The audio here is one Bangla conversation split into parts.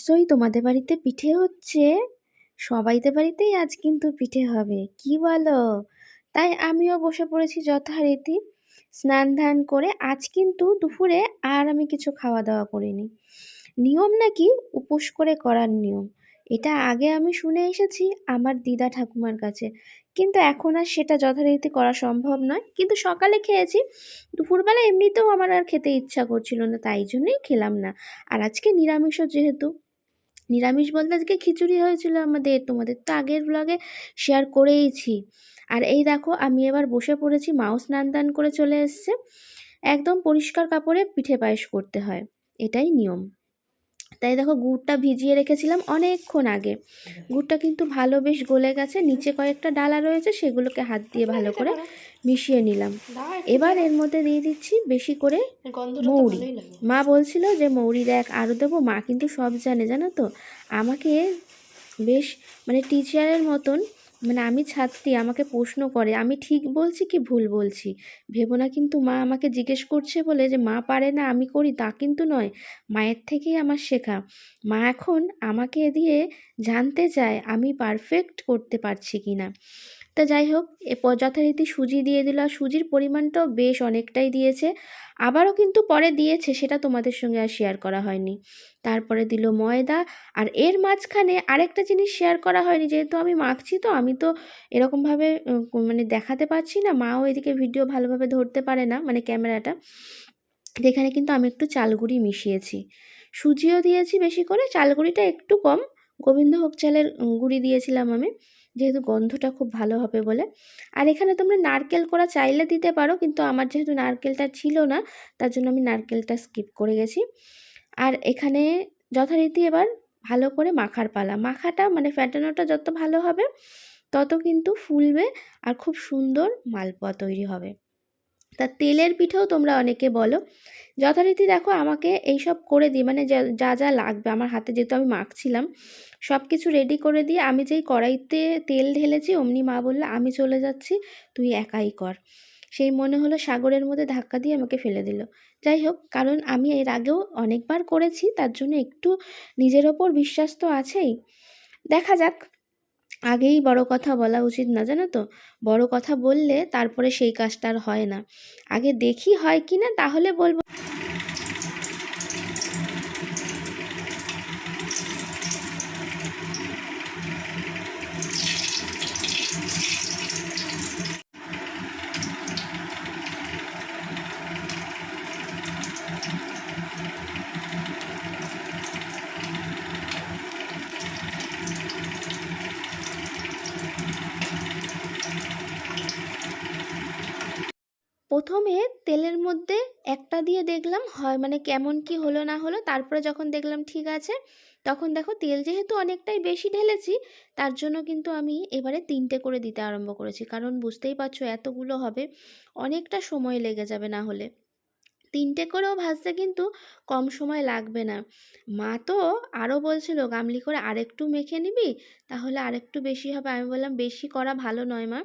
নিশ্চয়ই তোমাদের বাড়িতে পিঠে হচ্ছে। সবাইদের বাড়িতেই আজ কিন্তু পিঠে হবে, কি বলো? তাই আমিও বসে পড়েছি যথারীতি স্নান ধান করে। আজ কিন্তু দুপুরে আর আমি কিছু খাওয়া দাওয়া করিনি। নিয়ম নাকি উপোস করে করার নিয়ম, এটা আগে আমি শুনে এসেছি আমার দিদা ঠাকুমার কাছে, কিন্তু এখন আর সেটা যথারীতি করা সম্ভব নয়। কিন্তু সকালে খেয়েছি, দুপুরবেলা এমনিতেও আমার আর খেতে ইচ্ছা করছিল না, তাই জন্যই খেলাম না। আর আজকে নিরামিষও যেহেতু, নিরামিষ বলতে আজকে খিচুড়ি হয়েছিল আমাদের, তোমাদের তো আগের ব্লগে শেয়ার করেইছি। আর এই দেখো আমি এবার বসে পড়েছি, মাও স্নান দান করে চলে এসছে। একদম পরিষ্কার কাপড়ে পিঠে পায়েস করতে হয়, এটাই নিয়ম। তাই দেখো গুড়টা ভিজিয়ে রেখেছিলাম অনেকক্ষণ আগে, গুড়টা কিন্তু ভালো বেশ গলে গেছে। নিচে কয়েকটা ডালা রয়েছে, সেগুলোকে হাত দিয়ে ভালো করে মিশিয়ে নিলাম। এবার এর মধ্যে দিয়ে দিচ্ছি বেশি করে মৌরি। মা বলছিল যে মৌরি দেখ আরও দেবো, মা কিন্তু সব জানে, জানো তো। আমাকে বেশ মানে টিচারের মতন, মানে আমি ছাত্রী, আমাকে প্রশ্ন করে আমি ঠিক বলছি কি ভুল বলছি। ভেবো না কিন্তু মা আমাকে জিজ্ঞেস করছে বলে যে মা পারে না আমি করি, তা কিন্তু নয়। মায়ের থেকেই আমার শেখা। মা এখন আমাকে দিয়ে জানতে চায় আমি পারফেক্ট করতে পারছি কি না। তা যাই হোক, এরপর যথারীতি সুজি দিয়ে দিল, আর সুজির পরিমাণটাও বেশ অনেকটাই দিয়েছে। আবারও কিন্তু পরে দিয়েছে, সেটা তোমাদের সঙ্গে আর শেয়ার করা হয়নি। তারপরে দিল ময়দা। আর এর মাঝখানে আরেকটা জিনিস শেয়ার করা হয়নি, যেহেতু আমি মাখছি, তো আমি তো এরকমভাবে মানে দেখাতে পারছি না, মাও এদিকে ভিডিও ভালোভাবে ধরতে পারে না, মানে ক্যামেরাটা। যেখানে কিন্তু আমি একটু চালগুঁড়ি মিশিয়েছি, সুজিও দিয়েছি বেশি করে, চালগুঁড়িটা একটু কম। গোবিন্দভোগ চালের গুঁড়ি দিয়েছিলাম আমি, যেহেতু গন্ধটা খুব ভালো হবে বলে। আর এখানে তোমরা নারকেল করা চাইলে দিতে পারো, কিন্তু আমার যেহেতু নারকেলটা ছিল না, তার জন্য আমি নারকেলটা স্কিপ করে গেছি। আর এখানে যথারীতি এবার ভালো করে মাখার পালা। মাখাটা মানে ফ্যাটানোটা যত ভালো হবে তত কিন্তু ফুলবে আর খুব সুন্দর মালপোয়া তৈরি হবে। তা তেলের পিঠেও তোমরা অনেকে বলো। যথারীতি দেখো আমাকে এইসব করে দিয়ে, মানে যা যা যা লাগবে আমার হাতে, যেহেতু আমি মাখছিলাম, সব কিছু রেডি করে দিয়ে আমি যেই কড়াইতে তেল ঢেলেছি অমনি মা বললো আমি চলে যাচ্ছি, তুই একাই কর। সেই মনে হলো সাগরের মধ্যে ধাক্কা দিয়ে আমাকে ফেলে দিল। যাই হোক, কারণ আমি এর আগেও অনেকবার করেছি, তার জন্য একটু নিজের ওপর বিশ্বাস তো আছেই। দেখা যাক। আগেই বড় কথা বলা উচিত না, জানো তো। বড় কথা বললে তারপরে সেই কাজটা আর হয় না। আগে দেখি হয় কি না, তাহলে বলবো। প্রথমে তেলের মধ্যে একটা দিয়ে দেখলাম হয় মানে কেমন কি হলো না হলো, তারপরে যখন দেখলাম ঠিক আছে, তখন দেখো তেল যেহেতু অনেকটাই বেশি ঢেলেছি, তার জন্য কিন্তু আমি এবারে 3টে করে দিতে আরম্ভ করেছি, কারণ বুঝতেই পারছো এতগুলো হবে, অনেকটা সময় লেগে যাবে না হলে। 3টে করেও ভাজতে কিন্তু কম সময় লাগবে না। মা তো আরও বলছিল গামলি করে আরেকটু মেখে নিবি, তাহলে আরেকটু বেশি হবে। আমি বললাম বেশি করা ভালো নয় মা,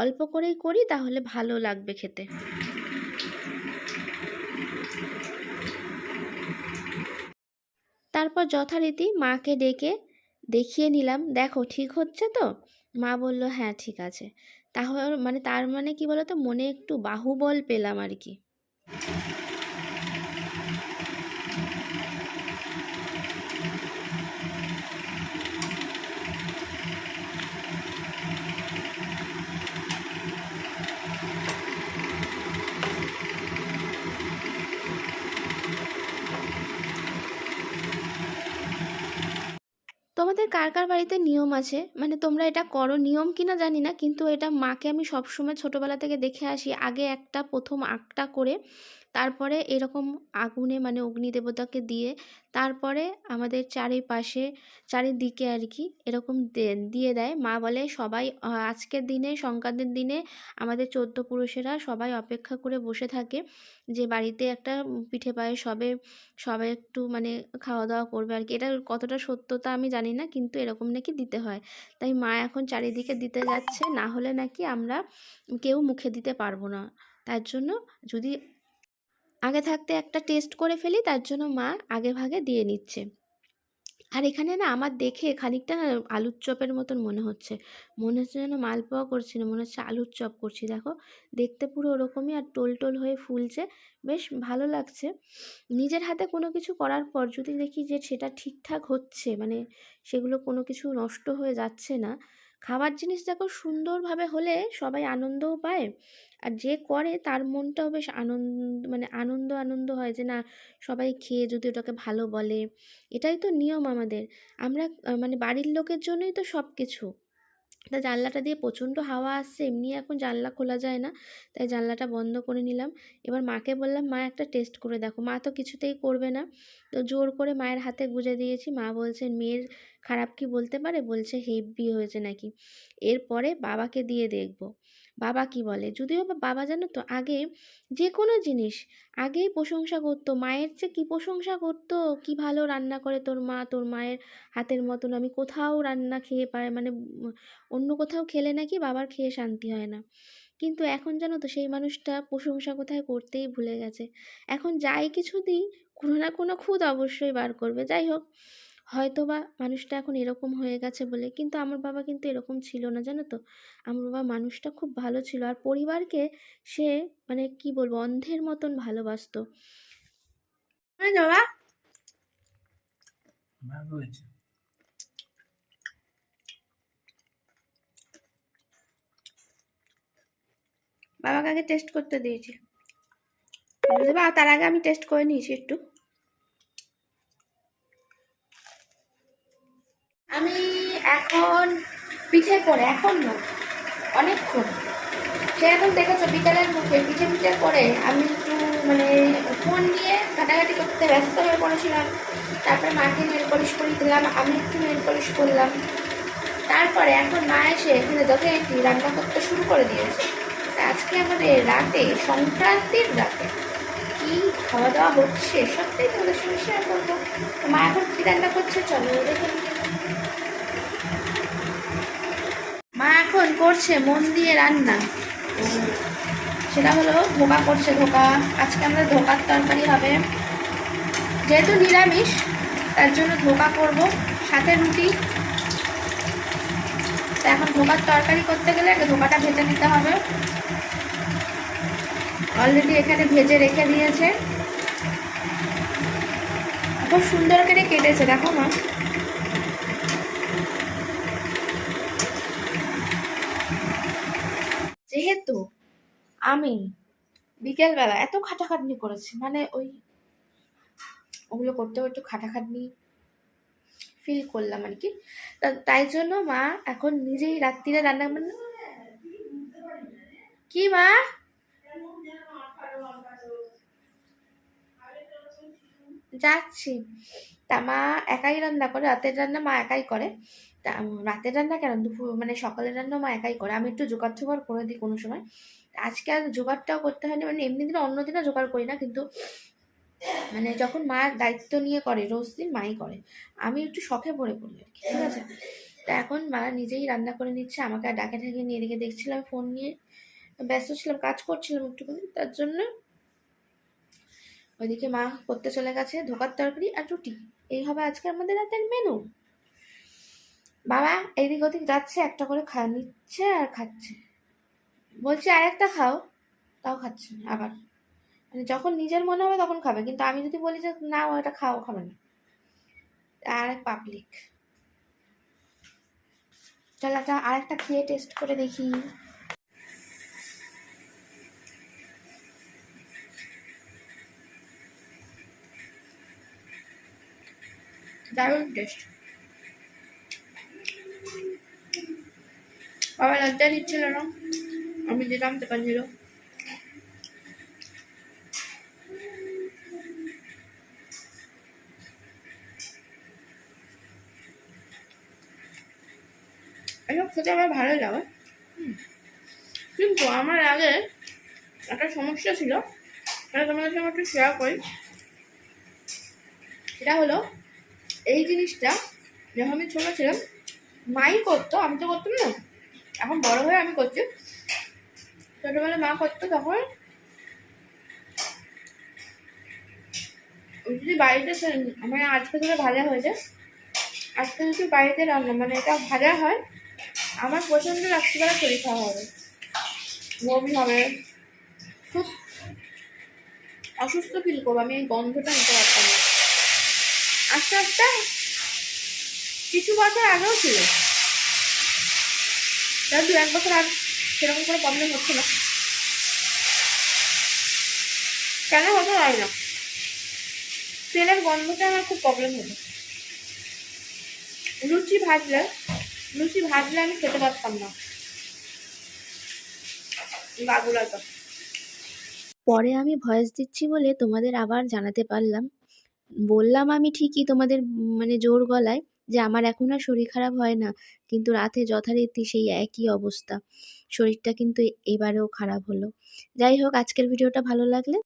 অল্প করেই করি, তাহলে ভালো লাগবে খেতে। তারপর যথারীতি মাকে ডেকে দেখিয়ে নিলাম, দেখো ঠিক হচ্ছে তো। মা বলল হ্যাঁ ঠিক আছে। তাহলে মানে তার মানে কি বলতো, মনে একটু বাহুবল পেলাম আর কি। তোমাদের কার কার বাড়িতে নিয়ম আছে, মানে তোমরা এটা করো, নিয়ম কিনা জানি না, কিন্তু এটা মাকে আমি সবসময় ছোটোবেলা থেকে দেখে আসি, আগে একটা প্রথম আঁকটা করে তারপরে এরকম আগুনে মানে অগ্নি দেবতাকে দিয়ে, তারপরে আমাদের চারিপাশে চারিদিকে আর কি এরকম দিয়ে দেয়। মা বলে সবাই আজকের দিনে সংক্রান্তির দিনে আমাদের 14 পুরুষেরা সবাই অপেক্ষা করে বসে থাকে যে বাড়িতে একটা পিঠে পায়েস হবে, সবাই একটু মানে খাওয়া দাওয়া করবে আর কি। এটার কতটা সত্যতা আমি জানি না, কিন্তু এরকম নাকি দিতে হয়। তাই মা এখন চারিদিকে দিতে যাচ্ছে, না হলে নাকি আমরা কেউ মুখে দিতে পারবো না। তার জন্য যদি আগে থাকতে একটা টেস্ট করে ফেলি, তার জন্য মা আগে ভাগে দিয়ে নিচ্ছে। আর এখানে না আমার দেখে খানিকটা না আলুর চপের মতন মনে হচ্ছে যেন মালপোয়া করছি না, মনে হচ্ছে আলুর চপ করছি। দেখো দেখতে পুরো ওরকমই, আর টোল টোল হয়ে ফুলছে, বেশ ভালো লাগছে। নিজের হাতে কোনো কিছু করার পর যদি দেখি যে সেটা ঠিকঠাক হচ্ছে, মানে সেগুলো কোনো কিছু নষ্ট হয়ে যাচ্ছে না, খাবার জিনিস দেখো সুন্দরভাবে হলে সবাই আনন্দও পায়, আর যে করে তার মনটাও বেশ মানে আনন্দ হয় যে না, সবাই খেয়ে যদি ওটাকে ভালো বলে। এটাই তো নিয়ম আমাদের। আমরা মানে বাড়ির লোকের জন্যই তো সব কিছু। তা জানলাটা দিয়ে প্রচণ্ড হাওয়া আসছে, এমনি এখন জানলা খোলা যায় না, তাই জানলাটা বন্ধ করে নিলাম। এবার মাকে বললাম, মা একটা টেস্ট করে দেখো। মা তো কিছুতেই করবে না, তো জোর করে মায়ের হাতে গুঁজে দিয়েছি। মা বলছে মেয়ের খারাপ কি বলতে পারে, বলছে হেব্বি হয়েছে নাকি। এরপরে বাবাকে দিয়ে দেখব বাবা কি বলে। যদিও বাবা জানো তো আগে যে কোনো জিনিস আগেই প্রশংসা করতো, মায়ের যে কি প্রশংসা করতো, কি ভালো রান্না করে তোর মা, তোর মায়ের হাতের মতন আমি কোথাও রান্না খেয়ে পায়, মানে অন্য কোথাও খেলে নাকি বাবার খেয়ে শান্তি হয় না। কিন্তু এখন জানো তো সেই মানুষটা প্রশংসা কোথায় করতেই ভুলে গেছে। এখন যাই কিছু দিই, কোনো না কোনো খুঁত অবশ্যই বার করবে। যাই হোক, হয়তো বা মানুষটা এখন এরকম হয়ে গেছে বলে, কিন্তু আমার বাবা কিন্তু এরকম ছিল না জানো তো। আমার বাবা মানুষটা খুব ভালো ছিল, আর পরিবারকে সে মানে কি বলবো অন্ধের মতন ভালোবাসতো। হ্যাঁ বাবা, ভালো হয়েছে। বাবাকে আগে টেস্ট করতে দিয়েছি, বুঝতে, তার আগে আমি টেস্ট করে নিয়েছি একটু। আমি এখন পিঠে করে, এখন না অনেকক্ষণ, সে এখন দেখেছো বিকেলের মুখে পিঠে পিঠে করে আমি একটু মানে ফোন নিয়ে ঘাটাঘাটি করতে ব্যস্ত হয়ে পড়েছিলাম। তারপরে মাকে নেল পলিশ করে দিলাম, আমি একটু নেল পলিশ করলাম। তারপরে এখন মা এসে এখানে যথারীতি রান্না করতে শুরু করে দিয়েছে। আজকে আমাদের রাতে, সংক্রান্তির রাতে কি খাওয়া দাওয়া হচ্ছে সত্যিই তোমাদের সঙ্গে শেয়ার করবো। মা এখন কি রান্না করছে চলো দেখে। মা এখন করছে মন দিয়ে রান্না, সেটা হলো ধোকা করছে, ধোকা। আজকে আমাদের ধোকার তরকারি হবে, যেহেতু নিরামিষ তার জন্য ধোকা করব, সাথে রুটি। তা এখন ধোকার তরকারি করতে গেলে আগে ধোকাটা ভেজে নিতে হবে। অলরেডি এখানে ভেজে রেখে দিয়েছে, খুব সুন্দর করে কেটেছে দেখো মা। যেহেতু আমি বিকেলবেলা এত খাটাখাটনি করেছি, মানে ওগুলো করতেও একটু খাটাখাটনি ফিল করলাম আর কি, তাই জন্য মা এখন নিজেই রাত্রিরে রান্না মানে। কি মা, যাচ্ছি। তা মা একাই রান্না করে, রাতের রান্না মা একাই করে। তা রাতের রান্না কেন, দুপুর মানে সকালের রান্না মা একাই করে, আমি একটু জোগাড় টোগাড় করে দিই কোনো সময়। আজকে আর জোগাড়টাও করতে হয়নি, মানে এমনি দিনে অন্য দিনও জোগাড় করি না, কিন্তু মানে যখন মা দায়িত্ব নিয়ে করে রোজ দিন মাই করে, আমি একটু শখে পড়ে পড়ি আর কি, ঠিক আছে। তা এখন মা নিজেই রান্না করে নিচ্ছে, আমাকে আর ডাকে ঠাকে নিয়ে, এদিকে দেখছিলাম ফোন নিয়ে ব্যস্ত ছিলাম, কাজ করছিলাম একটুখানি, তার জন্য ওইদিকে মা করতে চলে গেছে ধোকার তরকারি আর রুটি। এই হবে আজকে আমাদের রাতের মেনু। বাবা এইদিক ওদিক যাচ্ছে, একটা করে নিচ্ছে আর খাচ্ছে, বলছে আর একটা খাও, তাও খাচ্ছে না। আবার মানে যখন নিজের মনে হবে তখন খাবে, কিন্তু আমি যদি বলি যে না ওটা খাও, খাবে না। আর এক পাবলিক। চল একটা আরেকটা খেয়ে টেস্ট করে দেখি। দারুণ টেস্ট। বাবা লজ্জা দিচ্ছিল না, আমি যেতাম তো পারছিল। এসব খেতে আমার ভালো লাগে, কিন্তু আমার আগে একটা সমস্যা ছিল, সেটা তোমাদের সঙ্গে একটু শেয়ার করি। সেটা হলো এই জিনিসটা যখন আমি ছোটো ছিলাম মাই করতো, আমি তো করতাম না, এখন বড় হয়ে আমি করছি। ছোটোবেলায় মা করতো, তখন যদি বাড়িতে আমার আজকে ধরে ভাজা হয়েছে, আজকে যদি বাড়িতে রান্না মানে এটা ভাজা হয়, আমার প্রচণ্ড রাত্রিবেলা শরীর খাওয়া হবে, বমি হবে, খুব অসুস্থ ফিল করবো, আমি এই গন্ধটা নিতে পারতাম না। আস্তে আস্তে কিছু বছর আগেও ছিল, তার 2-1 বছর আগে সেরকম কোনো প্রবলেম হচ্ছে না, কেন হতে হয় না, তেলের গন্ধতে আমার খুব প্রবলেম হতো। লুচি ভাজলে আমি খেতে পারতাম না, গাগুলাতো। পরে আমি ভয়েস দিচ্ছি বলে তোমাদের আবার জানাতে পারলাম। বললাম আমি ঠিকই তোমাদের মানে জোর গলায় যে আমার এখন আর শরীর খারাপ হয় না, কিন্তু রাতে যথারীতি সেই একই অবস্থা। শরীরটা কিন্তু এবারেও খারাপ হলো। যাই হোক, আজকের ভিডিওটা ভালো লাগলে